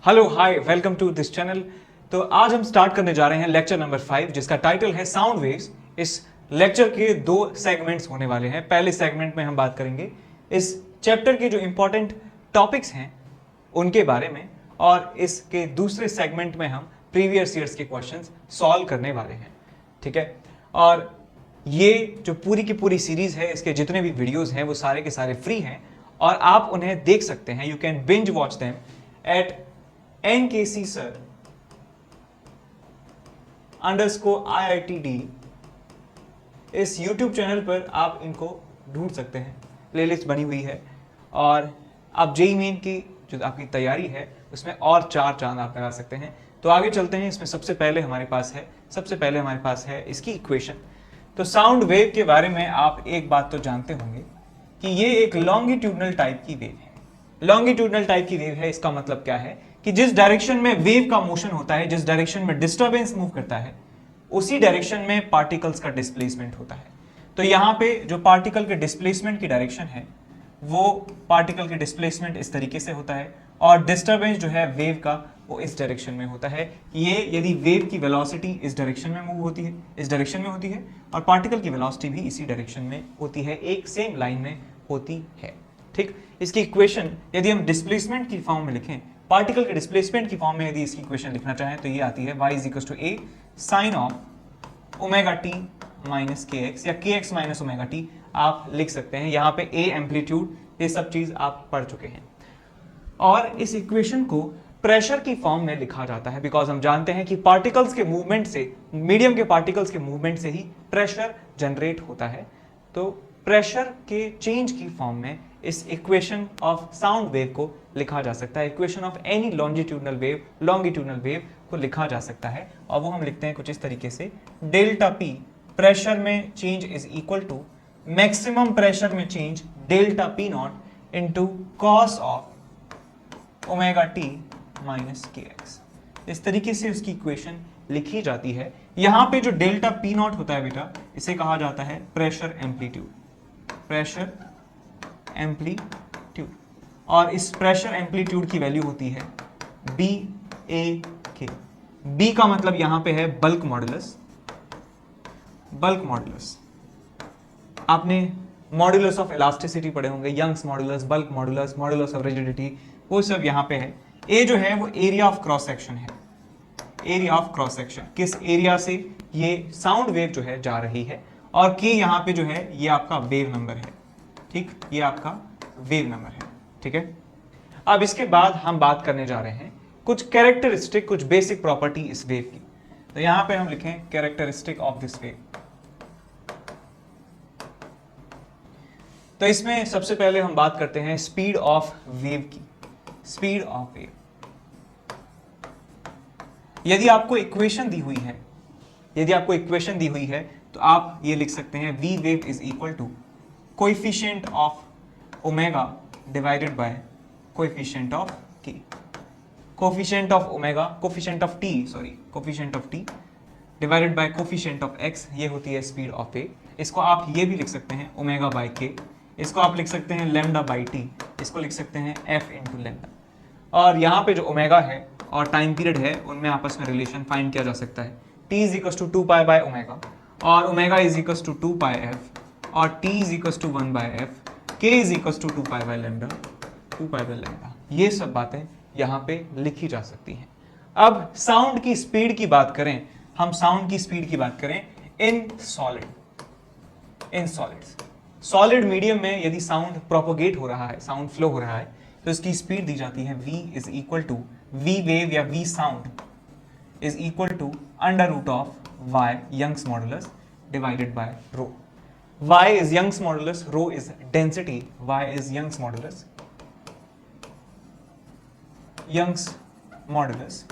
Hello hi welcome to this channel. तो आज हम स्टार्ट करने जा रहे हैं लेक्चर नंबर 5 जिसका टाइटल है साउंड वेव्स। इस लेक्चर के दो सेगमेंट्स होने वाले हैं। पहले सेगमेंट में हम बात करेंगे इस चैप्टर के जो इंपॉर्टेंट टॉपिक्स हैं उनके बारे में, और इसके दूसरे सेगमेंट में हम प्रीवियस ईयर्स के क्वेश्चंस सॉल्व करने वाले हैं। ठीक है, और ये जो पूरी की पूरी सीरीज है, इसके जितने भी वीडियोस हैं वो सारे के सारे फ्री हैं और आप उन्हें देख सकते हैं। You can binge watch them at NKC sir _IITD इस YouTube चैनल पर आप इनको ढूंढ सकते हैं। प्लेलिस्ट बनी हुई है और आप जेईई मेन की जो आपकी तैयारी है उसमें और 4 चांद आप लगा सकते हैं। तो आगे चलते हैं। इसमें सबसे पहले हमारे पास है इसकी इक्वेशन। तो साउंड वेव के बारे में आप एक बात तो जानते होंगे कि ये एक लॉन्गिट्यूडनल टाइप की वेव है। लॉन्गिट्यूडनल टाइप की वेव है, इसका मतलब क्या है कि जिस डायरेक्शन में वेव का मोशन होता है, जिस डायरेक्शन में डिस्टरबेंस मूव करता है, उसी डायरेक्शन में पार्टिकल्स का डिस्प्लेसमेंट होता है। तो यहाँ पे जो पार्टिकल के डिस्प्लेसमेंट की डायरेक्शन है वो पार्टिकल के डिस्प्लेसमेंट इस तरीके से होता है और डिस्टरबेंस जो है वेव का वो इस डायरेक्शन में होता है। ये यदि वेव की वेलोसिटी इस डायरेक्शन में मूव होती है, इस डायरेक्शन में होती है, और पार्टिकल की वेलोसिटी भी इसी डायरेक्शन में होती है, एक सेम लाइन में होती है। ठीक, इसकी इक्वेशन यदि हम डिस्प्लेसमेंट की फॉर्म में लिखें, पार्टिकल के डिस्प्लेसमेंट की फॉर्म में यदि इसकी इक्वेशन लिखना चाहें तो ये आती है y = a sin of omega T minus K x, या के एक्स माइनस ओमेगा टी आप लिख सकते हैं। यहाँ पे a एम्पलीट्यूड, ये सब चीज आप पढ़ चुके हैं। और इस इक्वेशन को प्रेशर की फॉर्म में लिखा जाता है, बिकॉज हम जानते हैं कि पार्टिकल्स के मूवमेंट से, मीडियम के पार्टिकल्स के मूवमेंट से ही प्रेशर जनरेट होता है। तो प्रेशर के चेंज की फॉर्म में इस इक्वेशन ऑफ साउंड वेव को लिखा जा सकता है। Equation of any longitudinal wave को लिखा जा सकता है, और वो हम लिखते हैं कुछ इस तरीके से, डेल्टा पी प्रेशर में change is equal to maximum pressure में change delta P not into cos of omega T minus K X. इस तरीके से उसकी इक्वेशन लिखी जाती है। यहां पे जो डेल्टा पी नॉट होता है बेटा, इसे कहा जाता है प्रेशर एम्पलीट्यूड, प्रेशर एम्पलीट्यूड। और इस प्रेशर एम्पलीट्यूड की वैल्यू होती है बी ए के। बी का मतलब यहां पे है बल्क मॉडुलस। बल्क मॉडुलस आपने मॉडुलस ऑफ इलास्टिसिटी पढ़े होंगे, Young's modulus, bulk modulus, modulus of rigidity, वो सब यहां पे है। ए जो है वो एरिया ऑफ क्रॉस सेक्शन है। एरिया ऑफ क्रॉस सेक्शन, किस एरिया से ये साउंड वेव जो है जा रही है, और के यहां पे जो है ये आपका वेव नंबर है। ठीक, ये आपका वेव नंबर है। ठीक है, अब इसके बाद हम बात करने जा रहे हैं कुछ कैरेक्टरिस्टिक, कुछ बेसिक प्रॉपर्टी इस वेव की। तो यहां पे हम लिखें कैरेक्टरिस्टिक ऑफ दिस वेव। तो इसमें सबसे पहले हम बात करते हैं स्पीड ऑफ वेव की। स्पीड ऑफ वेव, यदि आपको इक्वेशन दी हुई है, तो आप ये लिख सकते हैं v wave is equal to coefficient of omega divided by coefficient of k। Coefficient of omega, coefficient of t divided by coefficient of x, ये होती है स्पीड ऑफ वेव। इसको आप ये भी लिख सकते हैं ओमेगा बाय k, इसको आप लिख सकते हैं लैम्डा बाय t, इसको लिख सकते हैं f इंटू लैम्डा। और यहाँ पे जो ओमेगा है और टाइम पीरियड है उनमें आपस में रिलेशन फाइंड किया जा सकता है। t is equal to 2 pi by omega, और omega is equal to 2 pi F, और t is equal to 1 by F, k is equal to 2 pi by lambda, 2 pi by lambda. ये सब बातें यहाँ पे लिखी जा सकती हैं। अब साउंड की स्पीड की बात करें, हम साउंड की स्पीड की बात करें इन सॉलिड्स। सॉलिड मीडियम में यदि साउंड प्रोपोगेट हो रहा है, साउंड फ्लो हो रहा है, तो इसकी स्पीड दी जाती है v is equal to v wave या v sound is equal to under root of y Young's modulus divided by rho. y is Young's modulus, rho is density, y is Young's modulus,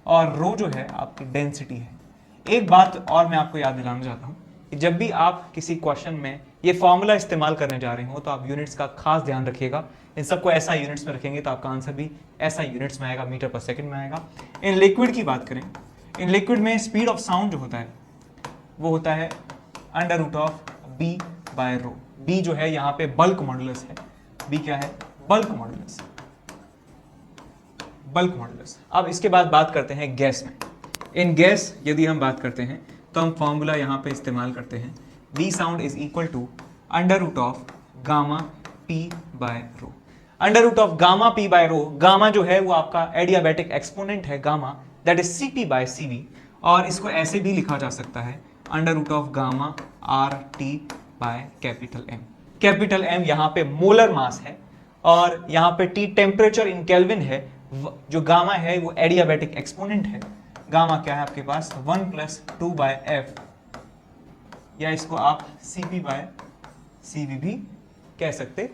और rho जो है आपकी density है। एक बात और मैं आपको याद दिलाना चाहता हूं कि जब भी आप किसी क्वेश्चन में ये फॉर्मूला इस्तेमाल करने जा रहे हो तो आप यूनिट्स का खास ध्यान रखिएगा। इन सबको ऐसा यूनिट्स में रखेंगे तो आपका आंसर भी ऐसा यूनिट्स में आएगा, मीटर पर सेकंड में आएगा। इन लिक्विड की बात करें, इन लिक्विड में स्पीड ऑफ साउंड जो होता है वो होता है under root of B by rho. B जो है यहाँ पे बल्क मॉडुलस है। बी क्या है? Bulk modulus. Bulk modulus. अब इसके बाद बात करते हैं गैस में। इन गैस यदि हम बात करते हैं तो हम फॉर्मूला यहाँ पे इस्तेमाल करते हैं, V sound is equal to under root of gamma P by rho. Under root of gamma P by rho, gamma जो है वो आपका एडियाबैटिक एक्सपोनेंट है gamma, that is Cp by Cv, और इसको ऐसे भी लिखा जा सकता है under root of gamma R T by capital M. Capital M यहाँ पे मोलर मास है और यहाँ पे टी टेम्परेचर इन केल्विन है। जो गामा है वो एडियाबैटिक एक्सपोनेंट है। गामा क्या है आपके पास 1 + 2 बाय एफ, या इसको आप Cp बाय Cv भी कह सकते हैं।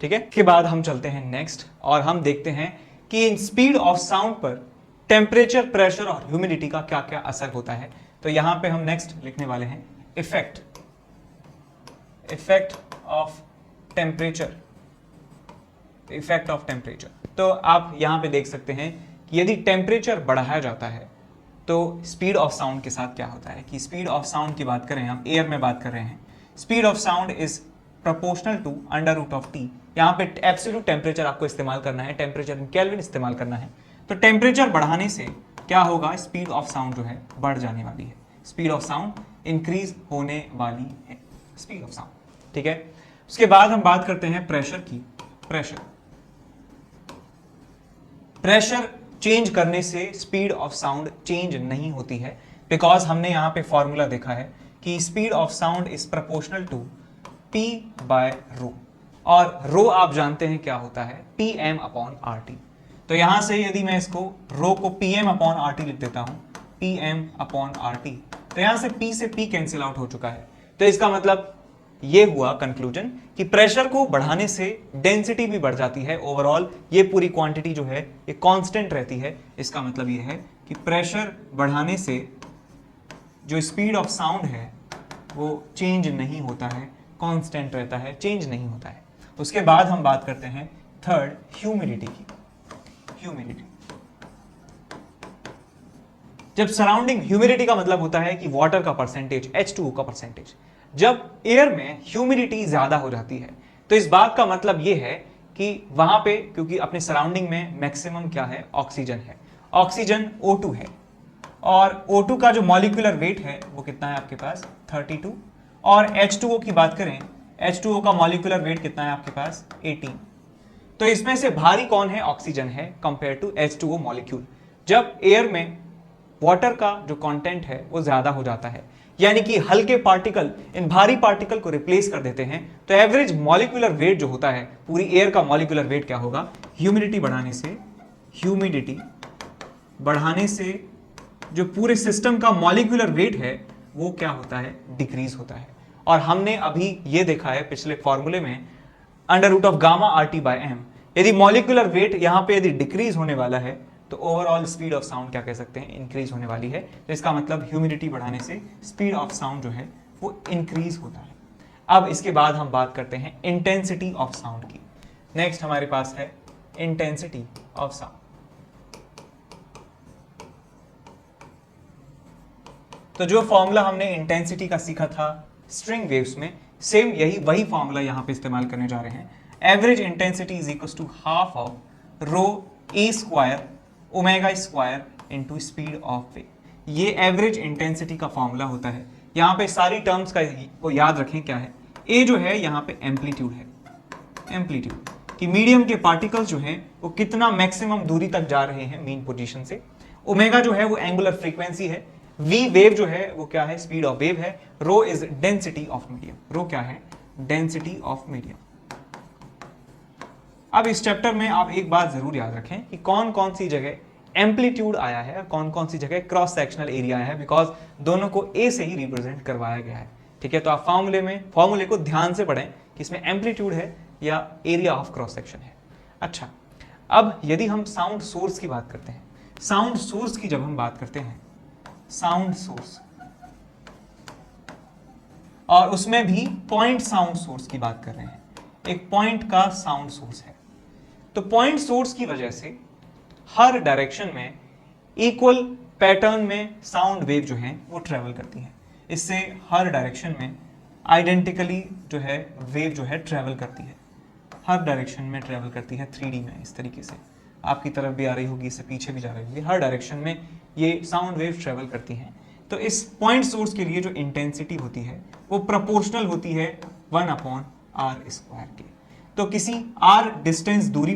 ठीक है, इसके बाद हम चलते हैं नेक्स्ट और हम देखते हैं कि इन स्पीड ऑफ साउंड पर टेम्परेचर, प्रेशर और ह्यूमिडिटी का क्या क्या असर होता है। तो यहां पे हम नेक्स्ट लिखने वाले हैं effect of temperature. Effect of temperature, तो आप यहां पे देख सकते हैं कि यदि टेम्परेचर बढ़ाया जाता है तो स्पीड ऑफ साउंड के साथ क्या होता है। कि स्पीड ऑफ साउंड की बात करें, हम एयर में बात कर रहे हैं, speed of sound is proportional to under root of T. यहाँ पे एब्सोल्यूट टेम्परेचर आपको इस्तेमाल करना है, टेम्परेचर इन केल्विन इस्तेमाल करना है। तो टेम्परेचर बढ़ाने से क्या होगा, स्पीड ऑफ साउंड जो है बढ़ जाने वाली है, स्पीड ऑफ साउंड इंक्रीज होने वाली है, स्पीड ऑफ साउंड। ठीक है, उसके बाद हम बात करते हैं प्रेशर की। प्रेशर चेंज करने से स्पीड ऑफ साउंड चेंज नहीं होती है, बिकॉज हमने यहां पे फॉर्मूला देखा है कि speed of sound is proportional to P by rho, और रो आप जानते हैं क्या होता है, PM अपॉन RT। तो यहां से यदि मैं इसको रो को PM अपॉन RT लिख देता हूं, PM अपॉन RT, तो यहां से P से P कैंसिल आउट हो चुका है। तो इसका मतलब ये हुआ कंक्लूजन कि प्रेशर को बढ़ाने से डेंसिटी भी बढ़ जाती है, ओवरऑल ये पूरी क्वांटिटी जो है ये कांस्टेंट रहती है। इसका मतलब ये है कि प्रेशर बढ़ाने से जो स्पीड ऑफ साउंड है वो चेंज नहीं होता है, कांस्टेंट रहता है, चेंज नहीं होता है। उसके बाद हम बात करते हैं थर्ड, ह्यूमिडिटी की। ह्यूमिडिटी, जब सराउंडिंग, ह्यूमिडिटी का मतलब होता है कि वाटर का परसेंटेज, H2O का परसेंटेज। जब एयर में ह्यूमिडिटी ज्यादा हो जाती है तो इस बात का मतलब यह है कि वहां पे, क्योंकि अपने सराउंडिंग में मैक्सिमम क्या है, ऑक्सीजन है, ऑक्सीजन O2 है, और O2 का जो मॉलिक्यूलर वेट है वो कितना है आपके पास 32, और H2O की बात करें, H2O का मॉलिक्यूलर वेट कितना है आपके पास 18। तो इसमें से भारी कौन है, ऑक्सीजन है कंपेयर टू H2O मॉलिक्यूल। जब एयर में वाटर का जो कंटेंट है वो ज्यादा हो जाता है, यानी कि हल्के पार्टिकल इन भारी पार्टिकल को रिप्लेस कर देते हैं, तो एवरेज मॉलिक्यूलर वेट जो होता है, पूरी एयर का मॉलिक्यूलर वेट क्या होगा, ह्यूमिडिटी बढ़ाने से जो पूरे सिस्टम का मॉलिक्यूलर वेट है वो क्या होता है, डिक्रीज होता है। और हमने अभी ये देखा है पिछले फॉर्मूले में, under root of gamma RT by M, यदि मॉलिक्यूलर वेट यहां पे यदि डिक्रीज होने वाला है तो ओवरऑल स्पीड ऑफ साउंड क्या कह सकते हैं, इंक्रीज होने वाली है। तो इसका मतलब ह्यूमिडिटी बढ़ाने से स्पीड ऑफ साउंड जो है वो इंक्रीज होता है। अब इसके बाद हम बात करते हैं इंटेंसिटी ऑफ साउंड की। नेक्स्ट हमारे पास है इंटेंसिटी ऑफ साउंड। तो जो फॉर्मूला हमने इंटेंसिटी का सीखा था स्ट्रिंग वेव्स में, सेम वही फॉर्मूला यहां पे इस्तेमाल करने जा रहे हैं। Average intensity is equal to half of rho A square omega square into speed of wave. ये एवरेज इंटेंसिटी का फॉर्मूला होता है। यहां पे सारी टर्म्स का को याद रखें क्या है, ए जो है यहां पे एम्पलीट्यूड है, एम्पलीट्यूड कि मीडियम के पार्टिकल्स जो हैं वो कितना मैक्सिमम दूरी तक जा रहे हैं मीन पोजीशन से। ओमेगा जो है वो एंगुलर फ्रीक्वेंसी है। वी वेव जो है वो क्या है, स्पीड ऑफ वेव है। रो इज डेंसिटी ऑफ मीडियम, रो क्या है, डेंसिटी ऑफ मीडियम। अब इस चैप्टर में आप एक बात जरूर याद रखें कि कौन कौन सी जगह एम्पलीट्यूड आया है और कौन कौन सी जगह क्रॉस सेक्शनल एरिया आया है, बिकॉज दोनों को ए से ही रिप्रेजेंट करवाया गया है। ठीक है, तो आप फॉर्मूले को ध्यान से पढ़ें कि इसमें एम्पलीट्यूड है या एरिया ऑफ क्रॉस सेक्शन है। अच्छा, अब यदि हम साउंड सोर्स की बात करते हैं, साउंड सोर्स की जब हम बात करते हैं, साउंड सोर्स, और उसमें भी पॉइंट साउंड सोर्स की बात कर रहे हैं, एक पॉइंट का साउंड सोर्स है। तो पॉइंट सोर्स की वजह से हर डायरेक्शन में इक्वल पैटर्न में साउंड वेव जो है वो ट्रेवल करती है। इससे हर डायरेक्शन में आइडेंटिकली जो है वेव जो है ट्रेवल करती है, हर डायरेक्शन में ट्रेवल करती है 3D में इस तरीके से। आपकी तरफ भी आ रही होगी, इससे पीछे भी जा रही होगी, हर डायरेक्शन में ये साउंड वेव ट्रेवल करती हैं। तो इस पॉइंट सोर्स के लिए जो इंटेंसिटी होती है वो प्रोपोर्शनल होती है 1/r² के। तो किसी r डिस्टेंस दूरी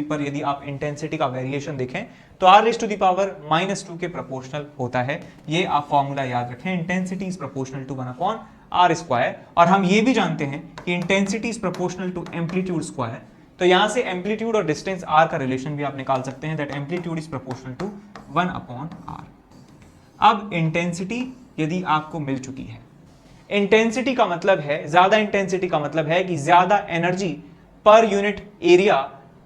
पर यदि आप इंटेंसिटी का वेरिएशन देखें तो r⁻⁻² के प्रोपोर्शनल होता है। ये आप फॉर्मूला याद रखें, intensity is proportional to 1/r²। और हम ये भी जानते हैं कि intensity is proportional to amplitude square. तो यहां से एम्पलीट्यूड और डिस्टेंस r का रिलेशन भी आप निकाल सकते हैं, that amplitude is proportional to 1/r। अब इंटेंसिटी यदि आपको मिल चुकी है, इंटेंसिटी का मतलब है, ज्यादा इंटेंसिटी का मतलब है कि ज्यादा एनर्जी पर यूनिट एरिया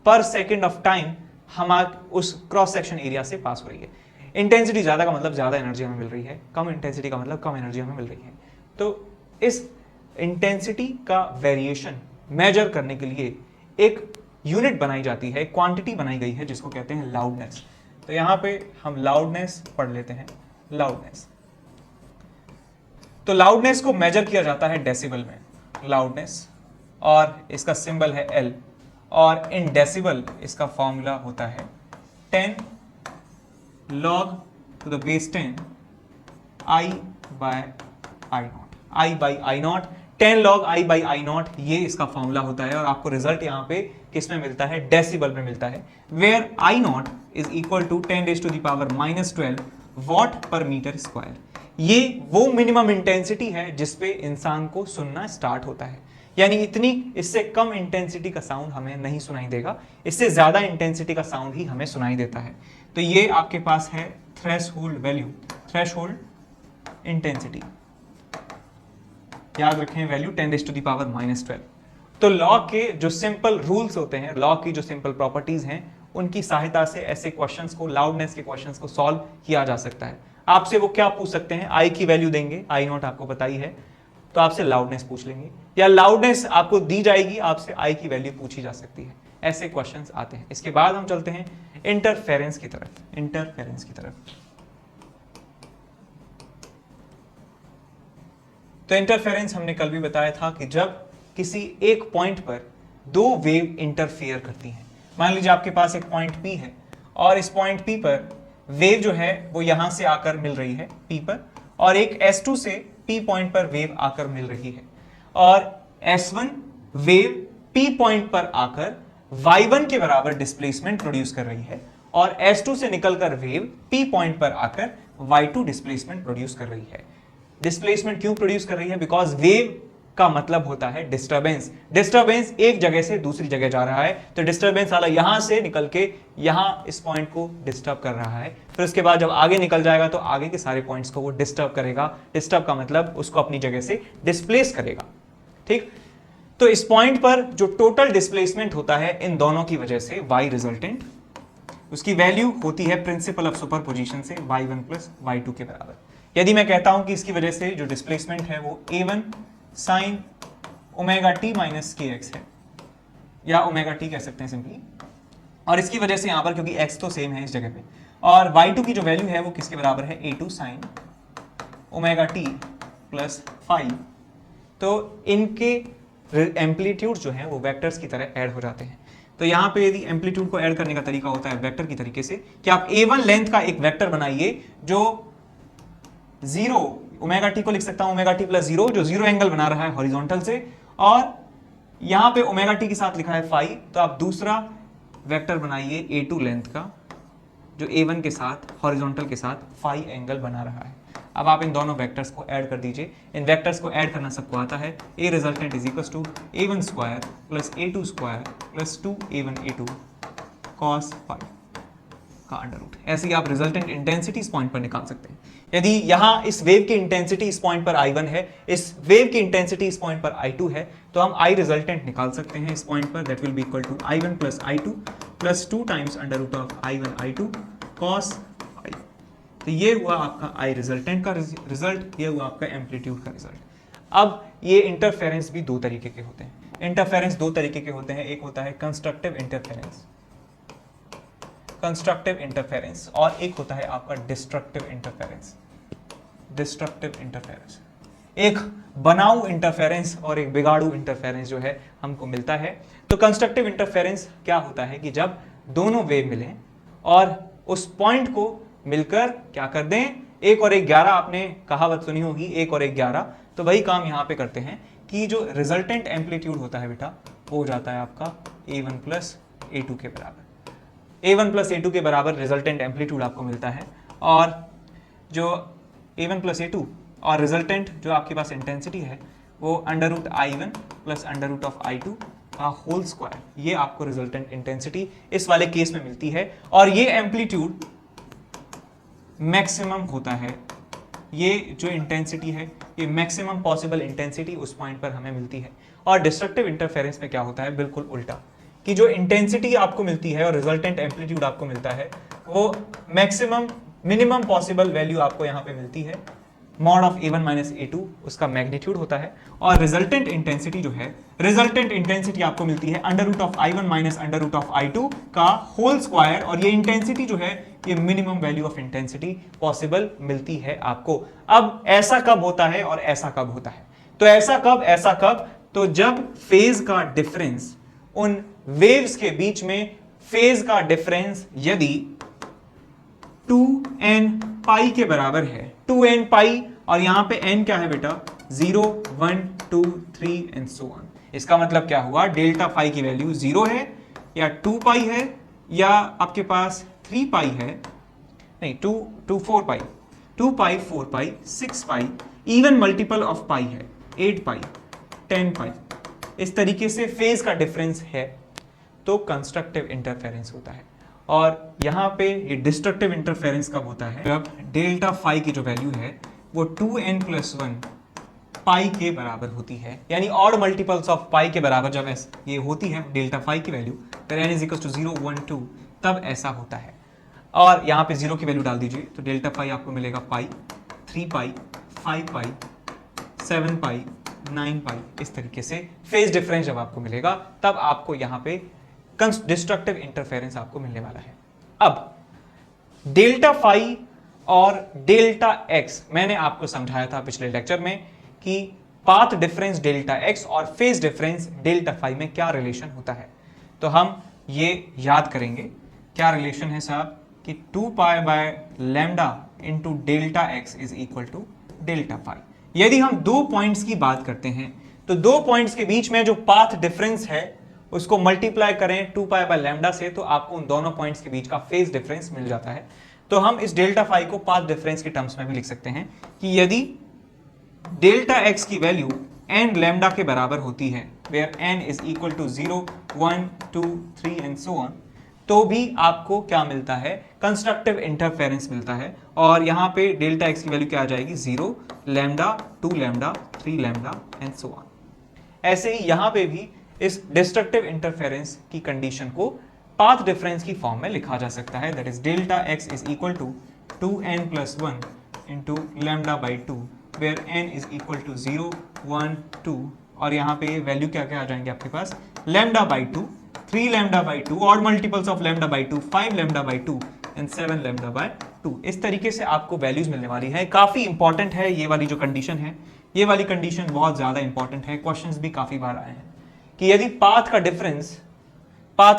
पर सेकंड ऑफ टाइम हमारे उस क्रॉस सेक्शन एरिया से पास हो रही है। इंटेंसिटी ज्यादा का मतलब ज्यादा एनर्जी हमें मिल रही है, कम इंटेंसिटी का मतलब कम एनर्जी हमें मिल रही है। तो इस इंटेंसिटी का वेरिएशन मेजर करने के लिए एक यूनिट बनाई जाती है, एक क्वांटिटी बनाई गई है जिसको कहते हैं लाउडनेस। तो यहां पे हम लाउडनेस पढ़ लेते हैं, लाउडनेस। तो लाउडनेस को मेजर किया जाता है डेसिबल में, लाउडनेस, और इसका सिंबल है L, और इन डेसिबल इसका फॉर्मूला होता है 10 log to the base 10 I/I0, 10 log I/I0, ये इसका फॉर्मूला होता है। और आपको रिजल्ट यहां पे किस में मिलता है, डेसिबल में मिलता है, where I0 is equal to 10⁻⁻12 watt per metre square. ये वो मिनिमम इंटेंसिटी है जिसपे इंसान को सुनना स्टार्ट होता है, यानी इतनी, इससे कम इंटेंसिटी का साउंड हमें नहीं सुनाई देगा, इससे ज्यादा इंटेंसिटी का साउंड ही हमें सुनाई देता है। तो ये आपके पास है थ्रेशोल्ड वैल्यू, थ्रेशोल्ड इंटेंसिटी, याद रखें वैल्यू 10⁻⁻12। तो लॉ के जो सिंपल रूल्स होते हैं, लॉ की जो सिंपल प्रॉपर्टीज हैं, उनकी सहायता से ऐसे क्वेश्चंस को, लाउडनेस के क्वेश्चंस को सॉल्व किया जा सकता है। आपसे वो क्या पूछ सकते हैं, आई की वैल्यू देंगे, I0 आपको पता ही है, तो आपसे लाउडनेस पूछ लेंगे, या लाउडनेस आपको दी जाएगी, आपसे आई की वैल्यू पूछी जा सकती है। ऐसे क्वेश्चंस आते हैं। इसके बाद हम चलते हैं इंटरफेरेंस की तरफ, इंटरफेरेंस की तरफ। तो इंटरफेरेंस हमने कल भी बताया था कि जब किसी एक पॉइंट पर दो वेव इंटरफेयर करती हैं, मान लीजिए आपके पास एक पॉइंट P है और इस पॉइंट P पर वेव जो है वो यहां से आकर मिल रही है P पर, और एक S2 से P पॉइंट पर वेव आकर मिल रही है, और S1 वेव P पॉइंट पर आकर Y1 के बराबर डिस्प्लेसमेंट प्रोड्यूस कर रही है, और S2 से निकलकर वेव P पॉइंट पर आकर Y2 डिस्प्लेसमेंट प्रोड्यूस कर रही है। डिस्प्लेसमेंट क्यों प्रोड्यूस कर रही है, बिकॉज वेव का मतलब होता है डिस्टरबेंस। डिस्टरबेंस एक जगह से दूसरी जगह जा रहा है, तो डिस्टरबेंस वाला यहां से निकल के यहां इस पॉइंट को डिस्टर्ब कर रहा है, फिर उसके बाद जब आगे निकल जाएगा तो आगे के सारे पॉइंट्स को वो डिस्टर्ब करेगा। डिस्टर्ब का मतलब उसको अपनी जगह से डिस्प्लेस करेगा, ठीक। तो इस पॉइंट पर जो टोटल डिस्प्लेसमेंट होता है इन दोनों की वजह से, Y रिजल्टेंट, उसकी वैल्यू होती है प्रिंसिपल ऑफ सुपरपोजिशन से Y1 प्लस Y2 के बराबर। यदि मैं कहता हूं कि इसकी वजह से जो डिस्प्लेसमेंट है वो A1 sine omega T minus kx है, या ओमेगा टी कह सकते हैं सिंपली, और इसकी वजह से यहां पर क्योंकि x तो सेम है इस जगह पे, और y2 की जो वैल्यू है वो किसके बराबर है, A2 sine omega T plus five. तो इनके एम्पलीट्यूड जो है वो वेक्टर्स की तरह ऐड हो जाते हैं। तो यहां पे यदि एम्पलीट्यूड को ऐड करने का तरीका होता है वेक्टर की तरीके से कि आप A1 लेंथ का एक वेक्टर बनाइए जो जीरो, ओमेगा टी को लिख सकता हूं ओमेगा टी प्लस जीरो, जो जीरो एंगल बना रहा है हॉरिजॉन्टल से, और यहां पे ओमेगा टी के साथ लिखा है फाई, तो आप दूसरा वेक्टर बनाइए A2 लेंथ का जो A1 के साथ हॉरिजॉन्टल के साथ फाई एंगल बना रहा है। अब आप इन दोनों वेक्टर्स को ऐड कर दीजिए। इन वेक्टर्स को ऐड करना सबको आता है, A resultant is equal to A1 square plus A2 square plus 2A1 A2 cos phi का अंडर रूट। ऐसे ही आप रिजल्टेंट इंटेंसिटी इस पॉइंट पर निकाल सकते हैं। यदि यहां इस वेव की इंटेंसिटी इस पॉइंट पर I1 है, इस वेव की इंटेंसिटी इस पॉइंट पर I2 है, तो हम I रिजल्टेंट निकाल सकते हैं इस पॉइंट पर, that will be equal to I1 plus I2 plus 2 times under root of I1 I2 cos phi. तो ये हुआ आपका I रिजल्टेंट का रिजल्ट, ये हुआ आपका एम्पलीट्यूड का रिजल्ट। अब ये इंटरफेरेंस भी दो तरीके के होते हैं। इंटरफेरेंस दो तरीके के होते हैं, एक होता है कंस्ट्रक्टिव इंटरफेरेंस, कंस्ट्रक्टिव इंटरफेरेंस, और एक होता है आपका डिस्ट्रक्टिव इंटरफेरेंस, डिस्ट्रक्टिव इंटरफेरेंस। एक बनाऊ इंटरफेरेंस और एक बिगाड़ू इंटरफेरेंस जो है हमको मिलता है। तो तो कंस्ट्रक्टिव इंटरफेरेंस क्या होता है कि जब दोनों वेव मिलें और उस पॉइंट को मिलकर क्या कर दें, 1 और 1 11, आपने कहावत सुनी होगी 1 और 1 11, तो वही काम यहां पे करते हैं कि जो रिजल्टेंट एम्पलीट्यूड होता है बेटा वो हो जाता है आपका A1 प्लस A2 के बराबर। A1 प्लस A2 के बराबर रिजल्टेंट एम्पलीट्यूड आपको मिलता है, और जो A1 प्लस A2 और रिजल्टेंट जो आपके पास इंटेंसिटी है वो √I1 प्लस √I2 का होल स्क्वायर, ये आपको रिजल्टेंट इंटेंसिटी इस वाले केस में मिलती है। और ये एम्पलीट्यूड मैक्सिमम होता है, ये जो इंटेंसिटी है ये मैक्सिमम पॉसिबल इंटेंसिटी उस पॉइंट पर हमें मिलती है। और डिस्ट्रक्टिव इंटरफेरेंस में क्या होता है, बिल्कुल उल्टा, कि जो इंटेंसिटी आपको मिलती है और रिजल्टेंट एम्पलीट्यूड आपको मिलता है वो मैक्सिमम मिनिमम पॉसिबल वैल्यू आपको यहां पे मिलती है, mod of A1 minus A2 उसका मैग्नीट्यूड होता है। और रिजल्टेंट इंटेंसिटी जो है, रिजल्टेंट इंटेंसिटी आपको मिलती है √I1 माइनस √I2 का होल स्क्वायर, और ये इंटेंसिटी जो है ये minimum value of intensity possible मिलती है आपको। अब ऐसा कब होता है और ऐसा कब होता है, तो ऐसा कब, तो जब फेज का डिफरेंस, उन वेव्स के बीच में फेज का डिफरेंस यदि 2n पाई के बराबर है, 2n पाई, और यहां पे n क्या है बेटा 0 1 2 3 एंड सो ऑन। इसका मतलब क्या हुआ, डेल्टा फाई की वैल्यू 0 है या 2 पाई है या आपके पास 3 पाई है, नहीं 2 4 पाई, 2 पाई 4 पाई 6 पाई, इवन मल्टीपल ऑफ पाई है 8 पाई 10 पाई, इस तरीके से फेज का डिफरेंस है तो कंस्ट्रक्टिव इंटरफेरेंस होता है। और यहां पे ये डिस्ट्रक्टिव इंटरफेरेंस कब होता है, जब डेल्टा फाई की जो वैल्यू है वो 2n प्लस 1 पाई के बराबर होती है, यानी ऑड मल्टीपल्स ऑफ पाई के बराबर जब ये होती है डेल्टा फाई की वैल्यू, फिर n इज इक्वल टू 0 1 2, तब ऐसा होता है। और यहां पे 0 की वैल्यू डाल दीजिए तो डेल्टा फाई आपको मिलेगा पाई, 3 पाई 5 पाई 7 पाई 9 पाई, इस तरीके से फेज डिफरेंस जब आपको मिलेगा तब आपको यहां पे डिस्ट्रक्टिव इंटरफेरेंस आपको मिलने वाला है। अब डेल्टा फाई और डेल्टा एक्स मैंने आपको समझाया था पिछले लेक्चर में कि पाथ डिफरेंस डेल्टा एक्स और फेज डिफरेंस डेल्टा फाई में क्या रिलेशन होता है। तो हम ये याद करेंगे क्या रिलेशन है साहब, कि 2 pi by lambda into delta X is equal to delta phi. यदि हम दो पॉइंट्स की बात करते हैं तो दो पॉइंट्स के बीच में जो पाथ डिफरेंस है उसको मल्टीप्लाई करें 2 पाई बाय लैम्डा से, तो आपको उन दोनों पॉइंट्स के बीच का फेज डिफरेंस मिल जाता है। तो हम इस डेल्टा फाई को पाथ डिफरेंस के टर्म्स में भी लिख सकते हैं कि यदि डेल्टा एक्स की वैल्यू n लैम्डा के बराबर होती है, where n is equal to 0 1 2 3 and so on, तो भी आपको क्या मिलता है, कंस्ट्रक्टिव इंटरफेरेंस मिलता है। और यहां पे डेल्टा एक्स की वैल्यू क्या आ जाएगी, 0 lambda 2 lambda 3 lambda and so on. ऐसे ही यहां पे भी इस डिस्ट्रक्टिव इंटरफेरेंस की कंडीशन को पाथ डिफरेंस की फॉर्म में लिखा जा सकता है, that is delta X is equal to 2n plus 1 into lambda by 2, where n is equal to 0 1 2, और यहाँ पे वैल्यू क्या क्या आ जाएंगे आपके पास, लैम्डा बाई 2 3 लैम्डा बाई 2, और multiples of lambda by 2 5 lambda by 2 and 7 lambda by 2। इस तरीके से आपको वैल्यूज मिलने वाली है। काफी इंपॉर्टेंट है ये वाली जो कंडीशन है, ये वाली कंडीशन बहुत ज्यादा इंपॉर्टेंट है, क्वेश्चंस भी काफी बार आए हैं कि यदि पाथ का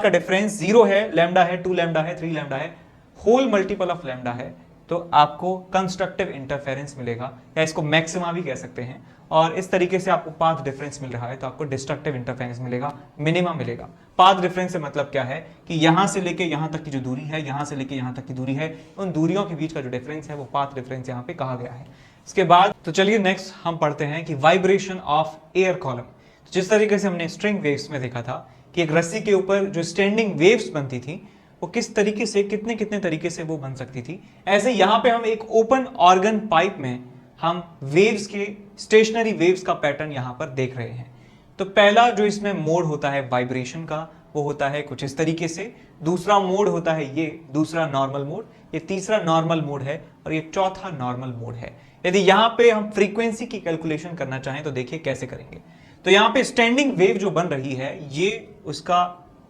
डिफरेंस 0 है, लैम्डा है 2 लैम्डा है 3 लैम्डा है, होल मल्टीपल ऑफ लैम्डा है, तो आपको कंस्ट्रक्टिव इंटरफेरेंस मिलेगा, या इसको मैक्सिमा भी कह सकते हैं। और इस तरीके से आपको पाथ डिफरेंस मिल रहा है तो आपको डिस्ट्रक्टिव इंटरफेरेंस मिलेगा, मिनिमा मिलेगा। पाथ डिफरेंस से मतलब क्या है कि यहां से लेके यहां तक की जो दूरी है, यहां से लेके यहां तक की दूरी है, उन दूरियों के बीच का जो डिफरेंस है वो पाथ डिफरेंस यहां पे कहा गया है। इसके बाद तो चलिए नेक्स्ट हम पढ़ते हैं कि वाइब्रेशन ऑफ एयर कॉलम। जिस तरीके से हमने स्ट्रिंग वेव्स में देखा था कि एक रस्सी के ऊपर जो स्टैंडिंग वेव्स बनती थी वो किस तरीके से कितने कितने तरीके से वो बन सकती थी, ऐसे यहां पे हम एक ओपन ऑर्गन पाइप में हम वेव्स के स्टेशनरी वेव्स का पैटर्न यहां पर देख रहे हैं। तो पहला जो इसमें मोड होता है वाइब्रेशन का वो होता है कुछ इस तरीके से, दूसरा मोड होता है ये, दूसरा नॉर्मल मोड, ये तीसरा नॉर्मल मोड है और ये चौथा नॉर्मल मोड है। यदि यहां पे हम फ्रीक्वेंसी की कैलकुलेशन करना चाहें तो देखिए कैसे करेंगे। तो यहां पे स्टैंडिंग वेव जो बन रही है ये उसका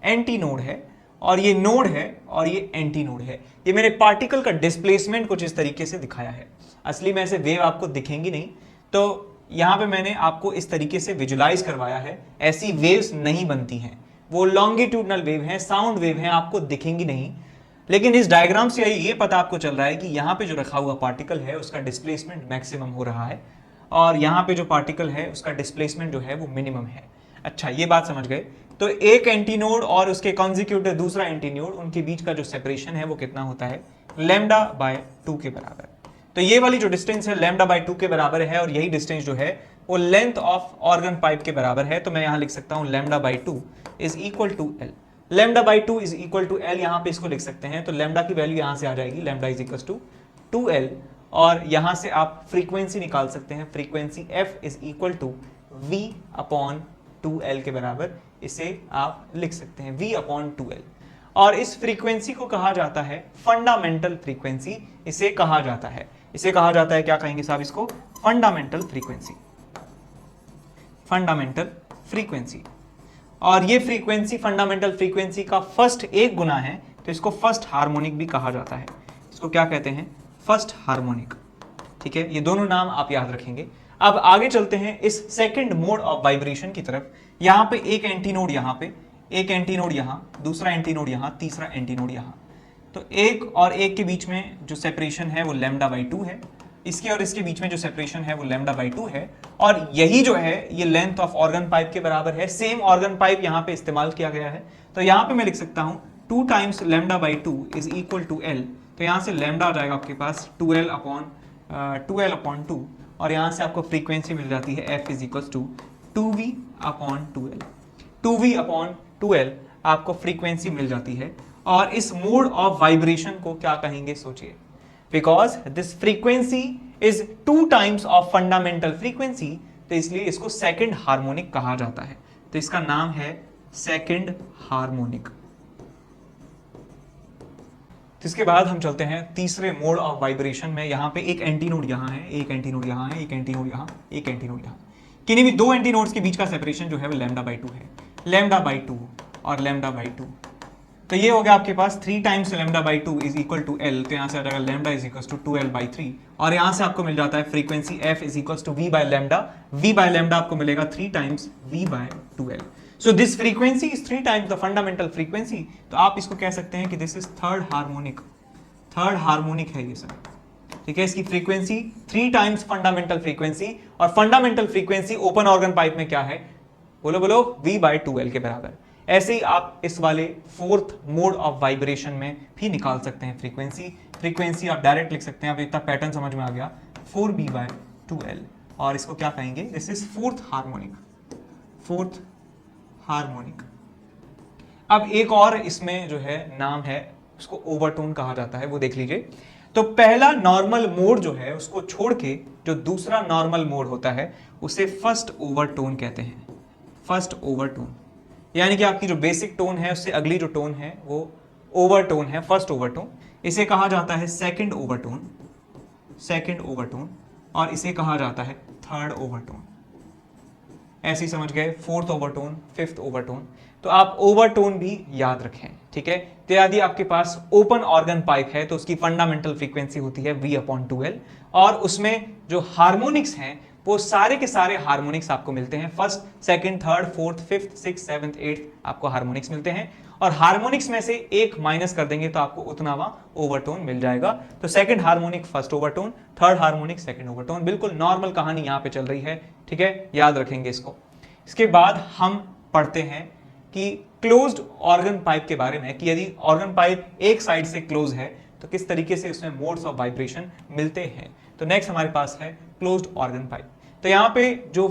एंटी नोड है और ये नोड है और ये एंटी नोड है। ये मैंने पार्टिकल का डिस्प्लेसमेंट कुछ इस तरीके से दिखाया है, असली में ऐसे वेव आपको दिखेंगी नहीं, तो यहां पे मैंने आपको इस तरीके से विजुलाइज करवाया है। ऐसी वेव्स नहीं बनती हैं, वो लॉन्गिट्यूडनल वेव हैं, साउंड वेव हैं, आपको दिखेंगी नहीं। लेकिन इस डायग्राम से ये पता आपको चल रहा है कि यहाँ पे जो रखा हुआ पार्टिकल है उसका डिस्प्लेसमेंट मैक्सिमम हो रहा है और यहाँ पे जो पार्टिकल है उसका डिस्प्लेसमेंट जो है वो मिनिमम है। अच्छा, ये बात समझ गए। तो एक एंटीनोड और उसके कॉन्जिक्यूटिव दूसरा एंटीनोड, उनके बीच का जो सेपरेशन है वो कितना होता है, लैम्डा बाय 2 के बराबर। तो ये वाली जो डिस्टेंस है लैम्डा बाय 2 के बराबर है और यही डिस्टेंस जो है वो लेंथ ऑफ ऑर्गन पाइप के बराबर है। तो मैं यहां लिख सकता हूं lambda by 2 is equal to L. Lambda by 2 is equal to L, यहां पे इसको लिख सकते हैं। तो लैम्डा की वैल्यू यहां से आ जाएगी, lambda is equal to 2l, और यहां से आप फ्रीक्वेंसी निकाल सकते हैं। Frequency f is equal to v upon 2l के बराबर इसे आप लिख सकते हैं, v अपॉन 2l। और इस फ्रीक्वेंसी को कहा जाता है फंडामेंटल फ्रीक्वेंसी, इसे कहा जाता है, इसे कहा जाता है, क्या कहेंगे साहब इसको, फंडामेंटल फ्रीक्वेंसी, फंडामेंटल फ्रीक्वेंसी। और ये फ्रीक्वेंसी फंडामेंटल फ्रीक्वेंसी का फर्स्ट एक गुना है, तो इसको फर्स्ट हार्मोनिक भी कहा जाता है। इसको क्या कहते हैं, फर्स्ट हार्मोनिक। ठीक है, ये दोनों नाम आप याद रखेंगे। अब आगे चलते हैं इस सेकंड मोड ऑफ वाइब्रेशन की तरफ। यहां पे एक एंटीनोड, यहां पे एक एंटीनोड, यहां दूसरा एंटीनोड, यहां तीसरा एंटीनोड, यहां। तो एक और एक के बीच में जो सेपरेशन है वो लैम्डा बाई 2 है, इसके और इसके बीच में जो सेपरेशन है वो लैम्डा बाई 2 है, और यही जो है ये लेंथ ऑफ ऑर्गन पाइप के बराबर है। सेम ऑर्गन पाइप यहां पे इस्तेमाल किया गया है। तो यहां पे मैं लिख सकता हूं 2 times lambda by 2 is equal to L. तो यहां से लैम्डा आ जाएगा आपके पास 2l अपॉन 2, और यहां से आपको फ्रीक्वेंसी मिल जाती है f is equal to 2v upon 2l। 2v upon 2l आपको फ्रीक्वेंसी मिल जाती है। और इस मोड ऑफ वाइब्रेशन को क्या कहेंगे, सोचिए, because this frequency is 2 times of fundamental frequency, तो इसलिए इसको सेकंड हार्मोनिक कहा जाता है। तो इसका नाम है सेकंड हार्मोनिक। इसके बाद हम चलते हैं तीसरे मोड ऑफ वाइब्रेशन में। यहां पे एक एंटीनोड यहां है, एक एंटीनोड यहां है, एक एंटीनोड यहां, एक एंटीनोड यहां। किन्हीं भी दो एंटीनोड्स के बीच का सेपरेशन जो है वो लैम्डा बाई 2 है, लैम्डा बाई 2 और लैम्डा बाई 2। तो ये हो गया आपके पास 3 times lambda by 2 is equal to L. तो यहां से आ जाएगा lambda is equal to 2l by 3, और यहां से आपको मिल जाता है frequency f is equal to v by lambda. v by lambda आपको मिलेगा 3 times v by 2l। So this frequency is 3 times the fundamental frequency. तो आप इसको कह सकते हैं कि this is third harmonic, third harmonic है ये सब। ठीक है, इसकी फ्रीक्वेंसी 3 टाइम्स फंडामेंटल फ्रीक्वेंसी, और fundamental frequency open organ pipe में क्या है, बोलो बोलो, v बाय 2l के बराबर। ऐसे ही आप इस वाले फोर्थ मोड ऑफ वाइब्रेशन में भी निकाल सकते हैं फ्रीक्वेंसी। फ्रीक्वेंसी आप डायरेक्ट लिख सकते हैं, अब इतना पैटर्न समझ में आ गया, 4b बाय 2l, और इसको क्या कहेंगे, this is fourth harmonic, fourth harmonic. अब एक और इसमें जो है नाम है, उसको ओवरटोन कहा जाता है, वो देख लीजिए। तो पहला नॉर्मल मोड जो है उसको छोड़ के जो दूसरा नॉर्मल मोड होता है उसे फर्स्ट ओवरटोन कहते हैं, फर्स्ट ओवरटोन। यानी कि आपकी जो बेसिक टोन है उससे अगली जो टोन है वो ओवरटोन है, फर्स्ट ओवरटोन। इसे कहा जाता है सेकंड ओवरटोन, सेकंड ओवरटोन, और इसे कहा जाता है थर्ड ओवरटोन। ऐसे ही समझ गए, फोर्थ ओवरटोन, फिफ्थ ओवरटोन। तो आप ओवरटोन भी याद रखें। ठीक है, तो यदि आपके पास ओपन ऑर्गन पाइप है तो उसकी फंडामेंटल फ्रीक्वेंसी होती है v अपॉन 2l, और उसमें जो हार्मोनिक्स हैं वो सारे के सारे हार्मोनिक्स आपको मिलते हैं। First, second, third, fourth, fifth, six, seventh, eighth आपको हार्मोनिक्स मिलते हैं, और हार्मोनिक्स में से एक माइनस कर देंगे तो आपको उतनावा ओवरटोन मिल जाएगा। तो second harmonic first overtone, third harmonic second overtone. बिल्कुल नॉर्मल कहानी यहाँ पे चल रही है। ठीक है, याद रखेंगे इसको। इसके बाद हम पढ़ते हैं कि क्लोज्ड ऑर्गन पाइप के बारे में, कि यदि ऑर्गन पाइप एक साइड से क्लोज है तो किस तरीके से उसमें मोड्स ऑफ वाइब्रेशन मिलते हैं। तो नेक्स्ट हमारे पास है क्लोज्ड ऑर्गन पाइप। तो यहाँ पे जो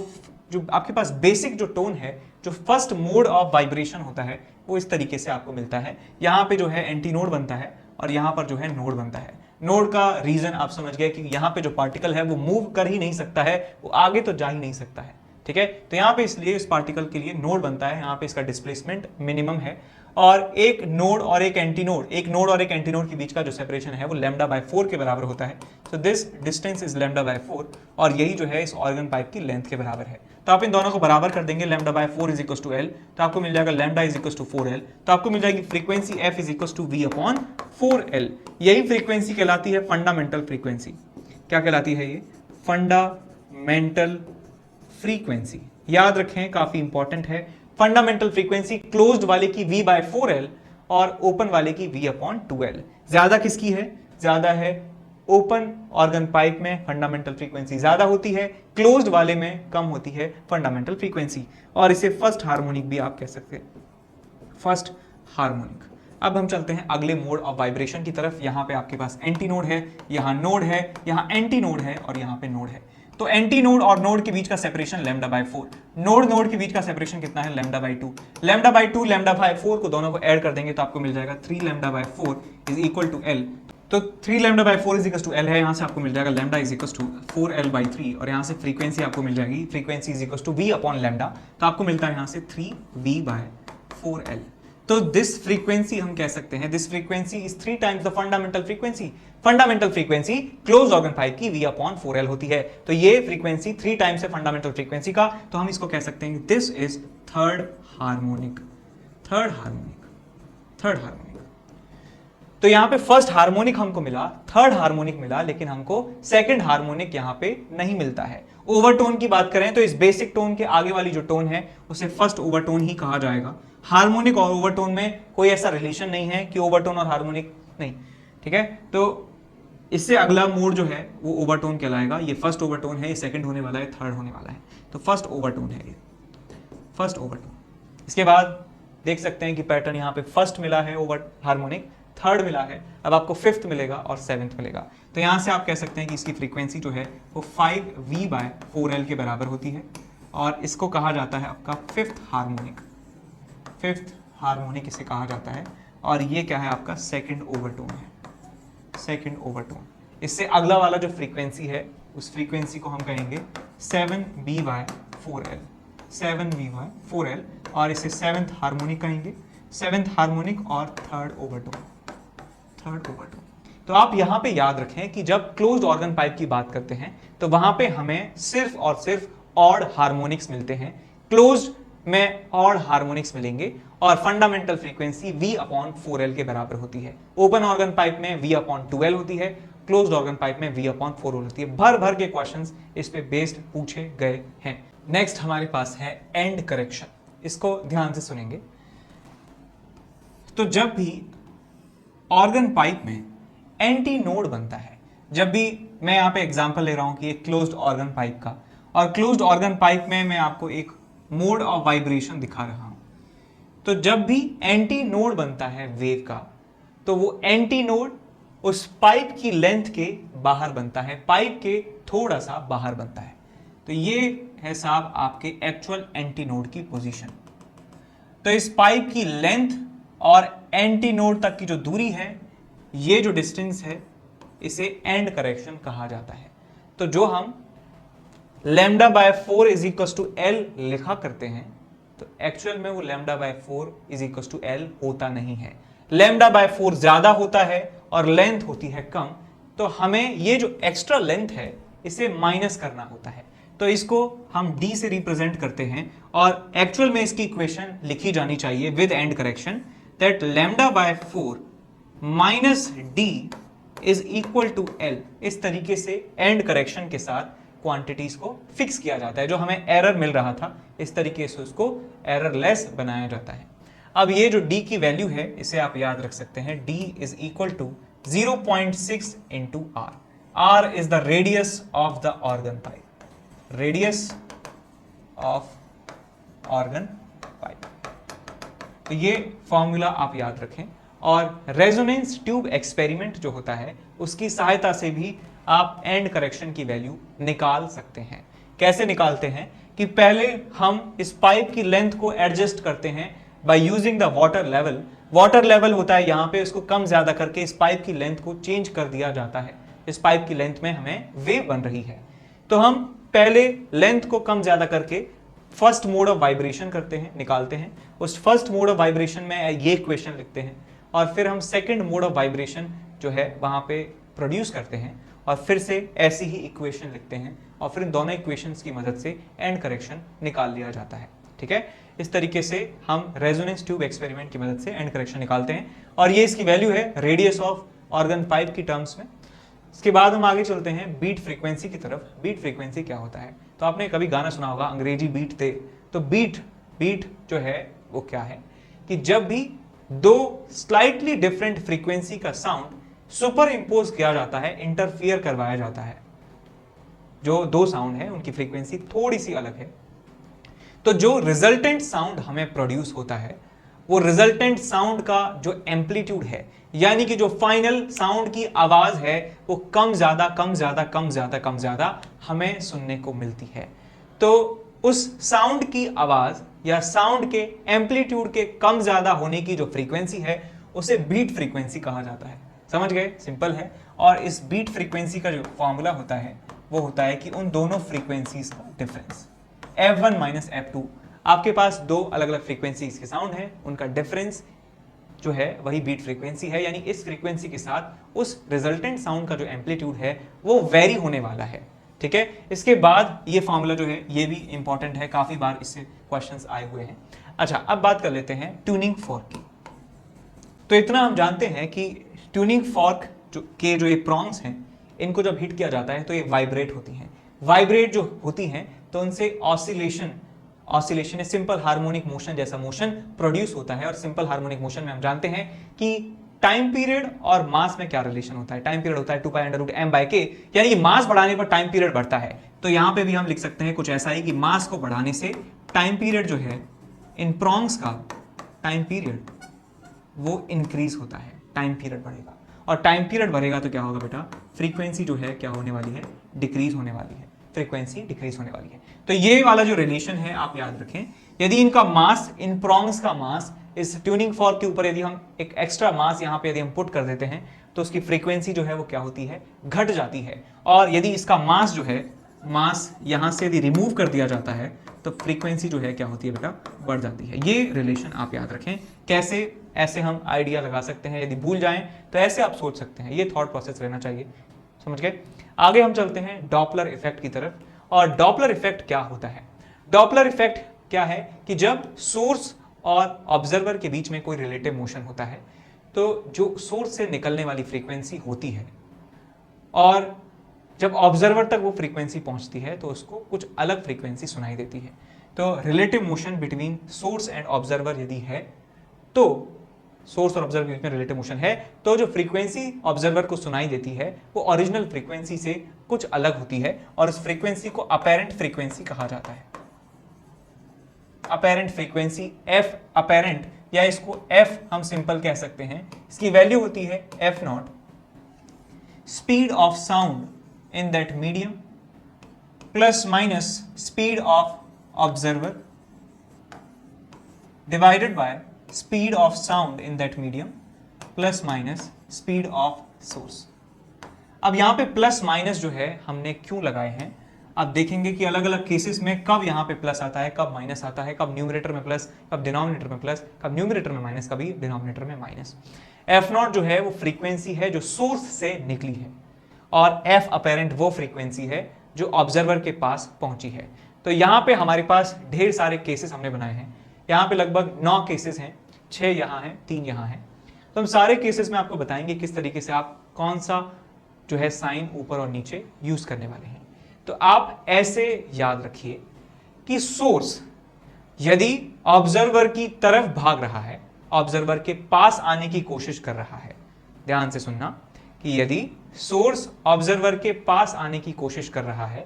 आपके पास बेसिक जो टोन है, जो फर्स्ट मोड ऑफ वाइब्रेशन होता है वो इस तरीके से आपको मिलता है। यहाँ पे जो है एंटीनोड बनता है और यहाँ पर जो है नोड बनता है। नोड का रीजन आप समझ गए कि यहाँ पे जो पार्टिकल है वो मूव कर ही नहीं सकता है, वो आगे तो जा ही नहीं सकता है। ठीक है, तो यहाँ पे इसलिए इस पार्टिकल के लिए नोड बनता है, यहाँ पे इसका डिस्प्लेसमेंट मिनिमम है, और एक नोड और एक एंटीनोड, एक नोड और एक एंटीनोड के बीच का जो सेपरेशन है वो लैम्डा बाय 4 के बराबर होता है। So this distance is lambda by 4, और यही जो है इस ऑर्गन पाइप की लेंथ के बराबर है। तो आप इन दोनों को बराबर कर देंगे, lambda by 4 is equal to L, तो आपको मिल जाएगा lambda is equal to 4l। तो आपको मिल जाएगी frequency f is equal to v upon 4l। यही फ्रीक्वेंसी कहलाती है फंडामेंटल फ्रीक्वेंसी। क्या कहलाती है ये? Fundamental frequency. याद रखें, काफी इंपॉर्टेंट है। फंडामेंटल फ्रीक्वेंसी क्लोज्ड वाले की V/4L और ओपन वाले की V/2L। ज्यादा किसकी है? ज्यादा है ओपन ऑर्गन पाइप में फंडामेंटल फ्रीक्वेंसी ज्यादा होती है, क्लोज्ड वाले में कम होती है फंडामेंटल फ्रीक्वेंसी, और इसे फर्स्ट हार्मोनिक भी आप कह सकते हैं, फर्स्ट हार्मोनिक। अब हम चलते हैं अगले मोड ऑफ वाइब्रेशन की तरफ। यहां पे आपके पास एंटी नोड है, यहां नोड है, यहां एंटी नोड है और यहां पे नोड है। तो एंटी नोड और नोड के बीच का सेपरेशन λ/4, नोड नोड के बीच का सेपरेशन कितना है? λ/2। λ/2 λ/4 को दोनों को ऐड कर देंगे तो आपको मिल जाएगा 3λ/4 इज इक्वल टू L। तो 3λ/4 इज इक्वल टू L है, यहां से आपको मिल जाएगा λ इज इक्वल टू 4L/3 और यहां से फ्रीक्वेंसी आपको मिल जाएगी, frequency is equal to V/λ, तो आपको मिलता है यहां से 3V/4L। तो दिस फ्रीक्वेंसी हम कह सकते हैं, this frequency is 3 times the fundamental frequency. Fundamental frequency closed organ pipe की V/4L होती है, तो ये फ्रीक्वेंसी 3 टाइम्स है फंडामेंटल फ्रीक्वेंसी का, तो हम इसको कह सकते हैं this is third harmonic. Third harmonic, third harmonic. तो यहां पे फर्स्ट हार्मोनिक हमको मिला, थर्ड हार्मोनिक मिला, लेकिन हमको सेकंड हार्मोनिक यहां पे नहीं मिलता है। ओवरटोन की बात करें तो इस बेसिक टोन के आगे वाली जो टोन है उसे फर्स्ट ओवरटोन ही कहा जाएगा। हार्मोनिक और ओवरटोन में कोई ऐसा रिलेशन नहीं है कि ओवरटोन और हार्मोनिक नहीं, ठीक है। तो इससे अगला मोड जो है वो ओवरटोन कहलाएगा। ये फर्स्ट ओवरटोन है, ये सेकंड होने वाला है, थर्ड होने वाला है, तो फर्स्ट ओवरटोन है ये, फर्स्ट ओवरटोन। इसके बाद देख सकते हैं कि पैटर्न यहाँ पे फर्स्ट मिला है ओवर हार्मोनिक, थर्ड मिला है, अब आपको फिफ्थ मिलेगा और सेवेंथ मिलेगा। तो यहां से आप कह सकते हैं कि इसकी फ्रीक्वेंसी जो है वो 5V/4L के बराबर होती है और इसको कहा जाता है आपका फिफ्थ हार्मोनिक। फिफ्थ हार्मोनिक इसे कहा जाता है और ये क्या है? आपका सेकंड ओवरटोन है, सेकंड ओवरटोन। इससे अगला वाला जो फ्रीक्वेंसी है उस फ्रीक्वेंसी को हम कहेंगे 7V/4L, 7V/4L, और इसे सेवेंथ हार्मोनिक कहेंगे, सेवेंथ हार्मोनिक और थर्ड ओवरटोन, थर्ड ओवरटोन। तो आप यहां पे याद रखें कि जब क्लोज्ड ऑर्गन पाइप की बात करते हैं तो वहां पे हमें सिर्फ और सिर्फ ऑड हार्मोनिक्स मिलते हैं, क्लोज्ड में ऑड हार्मोनिक्स मिलेंगे और फंडामेंटल फ्रीक्वेंसी V/4L के बराबर होती है। ओपन ऑर्गन पाइप में V/2L होती है, क्लोज्ड ऑर्गन पाइप में V/4L होती है। भर भर के क्वेश्चंस इस पे बेस्ड पूछे गए हैं। नेक्स्ट हमारे पास है एंड करेक्शन, इसको ध्यान से सुनेंगे। तो जब भी ऑर्गन पाइप में एंटी नोड बनता है, जब भी मैं यहां पे एग्जांपल ले रहा हूं कि एक क्लोज्ड ऑर्गन पाइप का, और क्लोज्ड ऑर्गन पाइप में मैं आपको एक मोड ऑफ वाइब्रेशन दिखा रहा हूं, तो जब भी एंटी नोड बनता है वेव का, तो वो एंटी नोड उस पाइप की लेंथ के बाहर बनता है, पाइप के थोड़ा सा बाहर बनता है। तो ये है साहब आपके एक्चुअल एंटी नोड की पोजीशन। तो इस पाइप की लेंथ और एंटी नोड तक की जो दूरी है, ये जो डिस्टेंस है, इसे एंड करेक्शन कहा जाता है। तो जो हम λ/4 इज इक्वल टू L लिखा करते हैं, तो एक्चुअल में वो λ/4 इज इक्वल टू L होता नहीं है। λ/4 ज्यादा होता है और लेंथ होती है कम, तो हमें ये जो एक्स्ट्रा लेंथ है इसे माइनस करना होता है। तो इसको हम d से रिप्रेजेंट करते हैं और एक्चुअल में इसकी इक्वेशन लिखी जानी चाहिए with end correction, that λ/4 minus d is equal to L। इस तरीके से एंड करेक्शन के साथ क्वांटिटीज को फिक्स किया जाता है। जो हमें एरर मिल रहा था, इस तरीके से उसको एरर लेस बनाया जाता है। अब ये जो d की वैल्यू है इसे आप याद रख सकते हैं, d is equal to 0.6 into r। r is the radius of the organ pipe, radius of organ pipe. तो ये फॉर्मूला आप याद रखें, और रेजोनेंस ट्यूब एक्सपेरिमेंट जो होता है उसकी सहायता से भी आप एंड करेक्शन की वैल्यू निकाल सकते हैं। कैसे निकालते हैं कि पहले हम इस पाइप की लेंथ को एडजस्ट करते हैं by using the water level. Water level होता है यहाँ पे, उसको कम ज्यादा करके इस पाइप की लेंथ को चेंज कर दिया जाता है। इस पाइप की लेंथ में हमें वेव बन रही है, तो हम पहले लेंथ को कम ज्यादा करके फर्स्ट मोड ऑफ वाइब्रेशन करते हैं, निकालते हैं। उस फर्स्ट मोड ऑफ वाइब्रेशन में ये इक्वेशन लिखते हैं और फिर हम सेकंड मोड ऑफ वाइब्रेशन जो है वहां पे प्रोड्यूस करते हैं और फिर से ऐसी ही इक्वेशन लिखते हैं और फिर इन दोनों इक्वेशंस की मदद से एंड करेक्शन निकाल लिया जाता है। ठीक है, इस तरीके से हम रेजोनेंस ट्यूब एक्सपेरिमेंट की मदद से एंड करेक्शन निकालते हैं और ये इसकी वैल्यू है रेडियस ऑफ ऑर्गन पाइप की टर्म्स में। इसके बाद हम आगे चलते हैं बीट फ्रीक्वेंसी की तरफ। बीट फ्रीक्वेंसी क्या होता है? तो आपने कभी गाना सुना होगा अंग्रेजी बीट थे, तो बीट बीट जो है वो क्या है कि जब भी दो स्लाइटली डिफरेंट फ्रीक्वेंसी का साउंड सुपर इंपोज किया जाता है, इंटरफियर करवाया जाता है, जो दो साउंड है उनकी फ्रीक्वेंसी थोड़ी सी अलग है, तो जो रिजल्टेंट साउंड हमें प्रोड्यूस होता है वो रिजल्टेंट साउंड का जो एम्पलीट्यूड है, यानी कि जो फाइनल साउंड की आवाज है वो कम ज्यादा कम ज्यादा कम ज्यादा कम ज्यादा हमें सुनने को मिलती है। तो उस साउंड की आवाज या साउंड के एम्पलीट्यूड के कम ज्यादा होने की जो फ्रीक्वेंसी है उसे बीट फ्रीक्वेंसी कहा जाता है। समझ गए? सिंपल है। और इस बीट फ्रीक्वेंसी का जो फॉर्मूला होता है वो होता है कि उन दोनों फ्रीक्वेंसीज का डिफरेंस f1 माइनस f2, आपके पास दो अलग अलग फ्रीक्वेंसीज के साउंड हैं, उनका डिफरेंस जो है वही बीट फ्रीक्वेंसी है, यानी इस फ्रीक्वेंसी के साथ उस रिजल्टेंट साउंड का जो एम्पलीट्यूड है वो वेरी होने वाला है। ठीक है, इसके बाद ये फॉर्मूला जो है ये भी इंपॉर्टेंट है, काफी बार इससे क्वेश्चंस आए हुए हैं। अच्छा, अब बात कर लेते हैं ट्यूनिंग फॉर्क की। तो इतना हम जानते हैं कि ट्यूनिंग फॉर्क के जो ये प्रॉन्ग्स हैं इनको जब हिट किया जाता है तो ये वाइब्रेट होती हैं। वाइब्रेट जो होती हैं तो उनसे ऑसिलेशन सिंपल हार्मोनिक मोशन जैसा मोशन प्रोड्यूस होता है। और सिंपल हार्मोनिक मोशन में हम जानते हैं कि टाइम पीरियड और मास में क्या रिलेशन होता है। टाइम पीरियड होता है 2π√m/k, यानी कि मास बढ़ाने पर टाइम पीरियड बढ़ता है। तो यहां पे भी हम लिख सकते हैं कुछ ऐसा ही कि मास को बढ़ाने से टाइम पीरियड जो है इन प्रॉन्ग्स का टाइम पीरियड वो इंक्रीज होता है, टाइम पीरियड बढ़ेगा। और टाइम पीरियड बढ़ेगा तो क्या होगा बेटा, फ्रीक्वेंसी जो है क्या होने वाली है, डिक्रीज होने वाली है, फ्रीक्वेंसी डिक्रीज होने वाली है। तो ये वाला जो रिलेशन है आप याद रखें। यदि इनका मास, इन प्रॉन्ग्स का मास इस ट्यूनिंग फॉर्क के ऊपर यदि हम एक एक्स्ट्रा मास यहाँ पे यदि हम पुट कर देते हैं तो उसकी फ्रीक्वेंसी जो है वो क्या होती है, घट जाती है। और यदि इसका मास जो है, मास यहां से यदि रिमूव कर दिया जाता है तो फ्रीक्वेंसी जो है क्या होती है बेटा, बढ़ जाती है। ये रिलेशन आप याद रखें। कैसे, ऐसे हम आइडिया लगा सकते हैं, यदि भूल जाएं तो ऐसे आप सोच सकते हैं। ये थॉट प्रोसेस रहना चाहिए। समझ गए? आगे हम चलते हैं डॉपलर इफेक्ट की तरफ। और डॉपलर इफेक्ट क्या होता है? डॉपलर इफेक्ट क्या है कि जब सोर्स और ऑब्जर्वर के बीच में कोई रिलेटिव मोशन होता है तो जो सोर्स से निकलने वाली फ्रीक्वेंसी होती है और जब ऑब्जर्वर तक वो फ्रीक्वेंसी पहुंचती है तो उसको कुछ अलग फ्रीक्वेंसी सुनाई देती है। तो relative motion between source and observer यदि है तो सोर्स और ऑब्जर्वर के बीच में रिलेटिव मोशन है तो जो फ्रीक्वेंसी ऑब्जर्वर को सुनाई देती है वो ओरिजिनल फ्रीक्वेंसी से कुछ अलग होती है और उस फ्रीक्वेंसी को अपेरेंट फ्रीक्वेंसी कहा जाता है। अपेरेंट फ्रीक्वेंसी f अपेरेंट, या इसको f हम सिंपल कह सकते हैं, इसकी वैल्यू होती है f0, speed of sound in that medium plus minus speed of observer divided by speed of sound in that medium plus minus speed of source. अब यहां पे प्लस माइनस जो है हमने क्यों लगाए हैं, आप देखेंगे कि अलग अलग केसेस में कब यहां पे प्लस आता है, कब माइनस आता है, कब न्यूमरेटर में प्लस, कब डिनोमिनेटर में प्लस, कब न्यूमरेटर में माइनस, कभी डिनोमिनेटर में माइनस। f0 जो है वो फ्रीक्वेंसी है जो सोर्स से निकली है और f अपेरेंट वो फ्रीक्वेंसी है जो ऑब्जर्वर के पास पहुंची है। तो यहां पे हमारे पास ढेर सारे केसेस हमने बनाए हैं। यहां पे लगभग 9 केसेस हैं, 6 यहां हैं, 3 यहां हैं। तो हम सारे केसेस में आपको बताएंगे किस तरीके से आप कौन सा जो है साइन ऊपर और नीचे यूज करने वाले हैं। तो आप ऐसे याद रखिए कि सोर्स यदि ऑब्जर्वर की तरफ भाग रहा है, ऑब्जर्वर के पास आने की कोशिश कर रहा है, ध्यान से सुनना कि यदि सोर्स ऑब्जर्वर के पास आने की कोशिश कर रहा है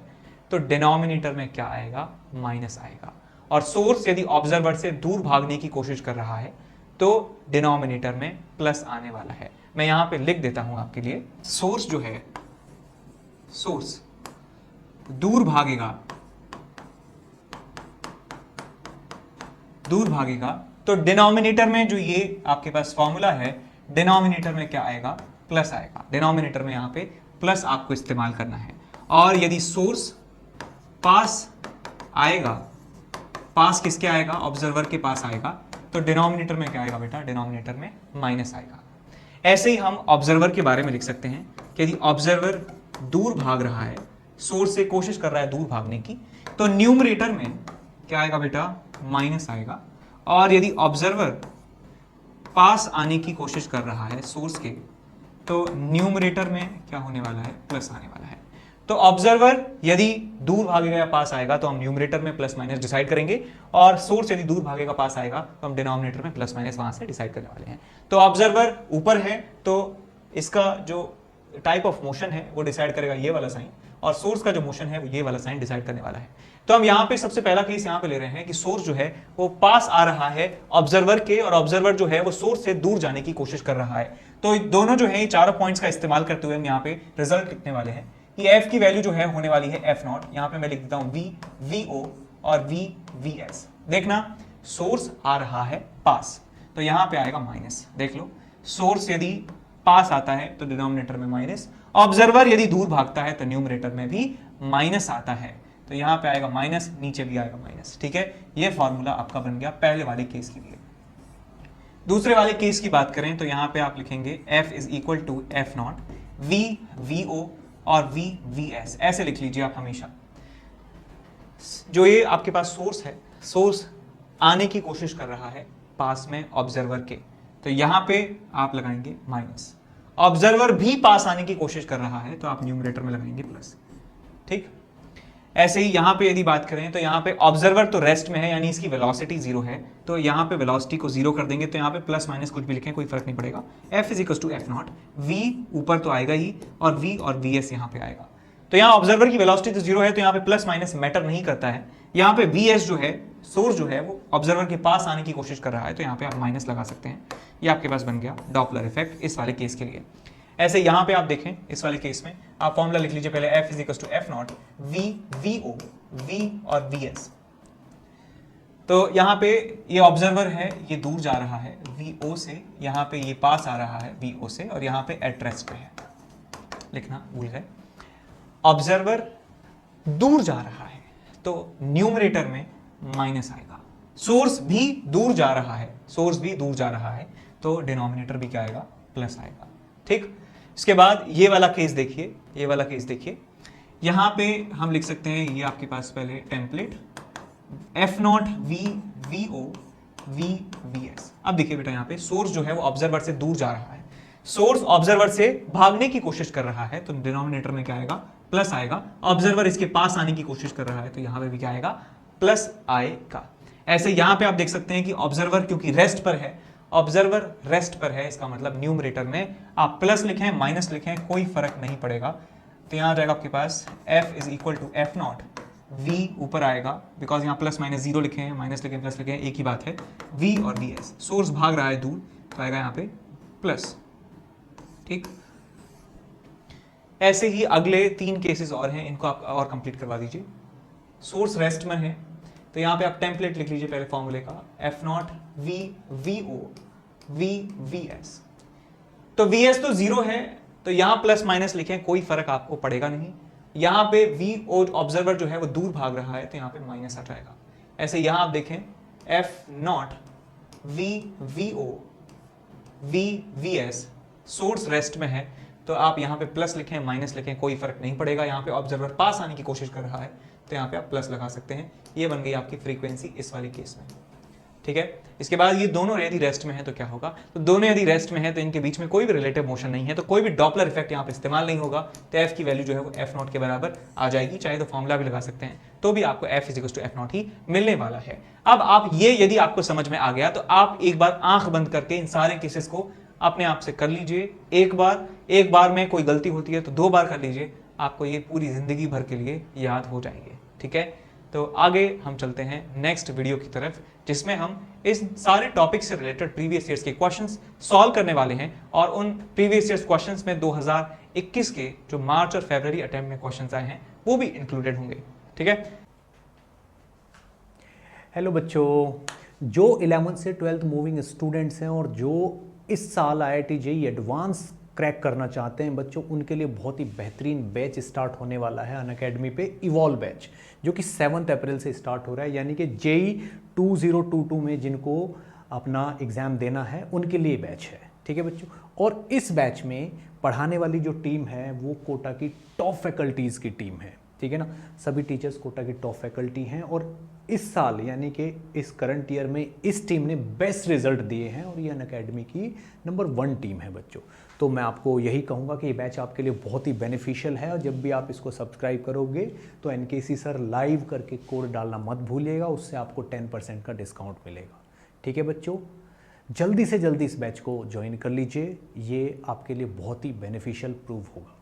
तो डिनोमिनेटर में क्या आएगा, माइनस आएगा। और सोर्स यदि ऑब्जर्वर से दूर भागने की कोशिश कर रहा है तो डिनोमिनेटर में प्लस आने वाला है। मैं यहां पे लिख देता हूं आपके लिए, सोर्स जो है, सोर्स दूर भागेगा, दूर भागेगा तो डिनोमिनेटर में जो ये आपके पास फॉर्मूला है, डिनोमिनेटर में क्या आएगा, प्लस आएगा। डिनोमिनेटर में यहां पे प्लस आपको इस्तेमाल करना है। और यदि सोर्स पास आएगा, पास किसके आएगा, ऑब्जर्वर के पास आएगा, तो डिनोमिनेटर में क्या आएगा बेटा, डिनोमिनेटर में माइनस आएगा। ऐसे ही हम ऑब्जर्वर के बारे में लिख सकते हैं कि यदि ऑब्जर्वर दूर भाग रहा है, सोर्स से कोशिश कर रहा है दूर भागने की, तो न्यूमरेटर में क्या आएगा बेटा, माइनस आएगा। और यदि ऑब्जर्वर पास आने की कोशिश कर रहा है सोर्स के, तो न्यूमरेटर में क्या होने वाला है, प्लस आने वाला है। तो ऑब्जर्वर यदि दूर भागेगा या पास आएगा तो हम न्यूमरेटर में प्लस माइनस डिसाइड करेंगे, और सोर्स यदि दूर भागेगा पास आएगा तो हम डिनोमिनेटर में प्लस माइनस वहां से डिसाइड करने वाले हैं। तो ऑब्जर्वर ऊपर है तो इसका जो टाइप ऑफ मोशन है वो डिसाइड करेगा ये वाला साइन, और सोर्स का जो मोशन है वो ये वाला साइन डिसाइड करने वाला है। तो हम यहाँ पे सबसे पहला केस यहाँ पे ले रहे हैं कि सोर्स जो है वो पास आ रहा है ऑब्जर्वर के, और ऑब्जर्वर जो है वो सोर्स से दूर जाने की कोशिश कर रहा है। तो दोनों जो है ये चारों पॉइंट्स का इस्तेमाल करते हुए हम यहाँ पे रिजल्ट लिखने वाले हैं कि एफ की वैल्यू जो है होने वाली है एफ नॉट, यहाँ पे मैं लिख देता हूँ वी वी ओ और वी वी एस। देखना सोर्स आ रहा है पास तो यहाँ पे आएगा माइनस, देख लो सोर्स यदि पास आता है तो डिनोमिनेटर में माइनस, ऑब्जर्वर यदि दूर भागता है तो न्यूमरेटर में भी माइनस आता है, तो यहां पे आएगा माइनस, नीचे भी आएगा माइनस। ठीक है, ये फॉर्मूला आपका बन गया पहले वाले केस के लिए। दूसरे वाले केस की बात करें तो यहां पे आप लिखेंगे f is equal to f naught v v o और वी वी एस, ऐसे लिख लीजिए आप हमेशा। जो ये आपके पास सोर्स है, सोर्स आने की कोशिश कर रहा है पास में ऑब्जर्वर के, तो यहां पे आप लगाएंगे माइनस। ऑब्जर्वर भी पास आने की कोशिश कर रहा है तो आप न्यूमरेटर में लगाएंगे प्लस। ठीक, ऐसे ही यहां पे यदि बात करें तो यहां पे ऑब्जर्वर तो रेस्ट में है यानी इसकी वेलोसिटी जीरो है, तो यहां पे वेलोसिटी को जीरो कर देंगे, तो यहां पे प्लस माइनस कुछ भी लिखें कोई फर्क नहीं पड़ेगा। f is equal to f naught, v ऊपर तो आएगा ही और v और vs यहां पे आएगा। तो यहां ऑब्जर्वर की वेलोसिटी तो जीरो है तो यहां पे प्लस माइनस मैटर नहीं करता है। यहां पे vs जो है सोर्स जो है वो ऑब्जर्वर के पास आने की कोशिश कर रहा है, तो यहां पे आप माइनस लगा सकते हैं। ये आपके पास बन गया डॉपलर इफेक्ट इस वाले केस के लिए। ऐसे यहां पे आप देखें इस वाले केस में आप फॉर्मूला लिख लीजिए पहले f is equal to f naught v v o v और vs। तो यहां पे ये ऑब्जर्वर है ये दूर जा रहा है vo से, यहां पे ये पास आ रहा है vo से, और यहां पे एट रेस्ट पे है, लिखना भूल गए। ऑब्जर्वर दूर जा रहा है तो न्यूमरेटर में माइनस आएगा, सोर्स भी दूर जा रहा है, सोर्स भी दूर जा रहा है तो डिनोमिनेटर भी क्या आएगा प्लस आएगा। ठीक, इसके बाद ये वाला केस देखिए, ये वाला केस देखिए, यहां पे हम लिख सकते हैं ये आपके पास पहले template f naught v v o v v s. अब देखिए बेटा यहाँ पे सोर्स जो है वो ऑब्जर्वर से दूर जा रहा है, सोर्स ऑब्जर्वर से भागने की कोशिश कर रहा है तो डिनोमिनेटर में क्या आएगा प्लस आएगा। ऑब्जर्वर इसके पास आने की कोशिश कर रहा है तो यहां पे भी क्या आएगा प्लस आएगा। ऐसे यहां पे आप देख सकते हैं कि ऑब्जर्वर क्योंकि रेस्ट पर है, ऑब्जर्वर रेस्ट पर है, इसका मतलब न्यूमरेटर में आप प्लस लिखें माइनस लिखें कोई फर्क नहीं पड़ेगा। तो यहां आ जाएगा आपके पास f is equal to f naught v ऊपर आएगा बिकॉज यहां प्लस माइनस जीरो लिखे हैं, माइनस लिखे प्लस लिखे हैं, एक ही बात है, v और vs। सोर्स भाग रहा है दूर तो आएगा यहां पे प्लस। ठीक, ऐसे ही अगले 3 केसेस और हैं, इनको आप और कंप्लीट करवा दीजिए। सोर्स रेस्ट में है तो यहां पे आप टेम्पलेट लिख लीजिए पहले फॉर्मूले का f naught v v o v v s. तो वी एस तो जीरो है तो यहां प्लस माइनस लिखें कोई फर्क आपको पड़ेगा नहीं। यहां पे वी ओ ऑब्जर्वर जो है वो दूर भाग रहा है तो यहां पे माइनस आ जाएगा। ऐसे यहां आप देखें f naught v v o v v s, source rest में है तो आप यहां पे प्लस लिखें माइनस लिखें कोई फर्क नहीं पड़ेगा। यहां पे ऑब्जर्वर पास आने की कोशिश कर रहा है तो यहां पे आप प्लस लगा सकते हैं। ये बन गई आपकी फ्रीक्वेंसी इस वाले केस में। ठीक है, इसके बाद ये दोनों यदि रेस्ट में है तो क्या होगा, तो दोनों यदि रेस्ट में है तो इनके बीच में कोई भी रिलेटिव मोशन नहीं है तो कोई भी डॉपलर इफेक्ट यहाँ पे इस्तेमाल नहीं होगा, तो एफ की वैल्यू जो है वो एफ नॉट के बराबर आ जाएगी। चाहे तो फॉर्मूला भी लगा सकते हैं तो भी आपको f is equal to f naught ही मिलने वाला है। अब आप ये यदि आपको समझ में आ गया तो आप एक बार आंख बंद करके इन सारे केसेस को अपने आप से कर लीजिए। एक बार में कोई गलती होती है तो 2 बार कर लीजिए, आपको ये पूरी जिंदगी भर के लिए याद हो जाएंगे। ठीक है, तो आगे हम चलते हैं नेक्स्ट वीडियो की तरफ जिसमें हम इस सारे टॉपिक से रिलेटेड प्रीवियस ईयर्स के क्वेश्चंस सॉल्व करने वाले हैं, और उन प्रीवियस ईयर्स क्वेश्चंस में 2021 के जो मार्च और फरवरी अटेम्प्ट में क्वेश्चंस आए हैं वो भी इंक्लूडेड होंगे। ठीक है, हेलो बच्चों, जो 11th से 12th मूविंग स्टूडेंट्स हैं और जो इस साल IIT JEE एडवांस क्रैक करना चाहते हैं बच्चों, उनके लिए बहुत ही बेहतरीन बैच स्टार्ट होने वाला है अनअकैडमी पे, इवॉल्व बैच, जो कि 7 अप्रैल से स्टार्ट हो रहा है। यानी कि JEE 2022 में जिनको अपना एग्ज़ाम देना है उनके लिए बैच है। ठीक है बच्चों, और इस बैच में पढ़ाने वाली जो टीम है वो कोटा की टॉप फैकल्टीज़ की टीम है। ठीक है ना, सभी टीचर्स कोटा की टॉप फैकल्टी हैं और इस साल यानी कि इस करंट ईयर में इस टीम ने बेस्ट रिजल्ट दिए हैं और ये अनअकैडमी की नंबर 1 टीम है बच्चों। तो मैं आपको यही कहूँगा कि ये बैच आपके लिए बहुत ही बेनिफिशियल है, और जब भी आप इसको सब्सक्राइब करोगे तो एनकेसी सर लाइव करके कोड डालना मत भूलिएगा, उससे आपको 10% का डिस्काउंट मिलेगा। ठीक है बच्चों, जल्दी से जल्दी इस बैच को ज्वाइन कर लीजिए, ये आपके लिए बहुत ही बेनिफिशियल प्रूव होगा।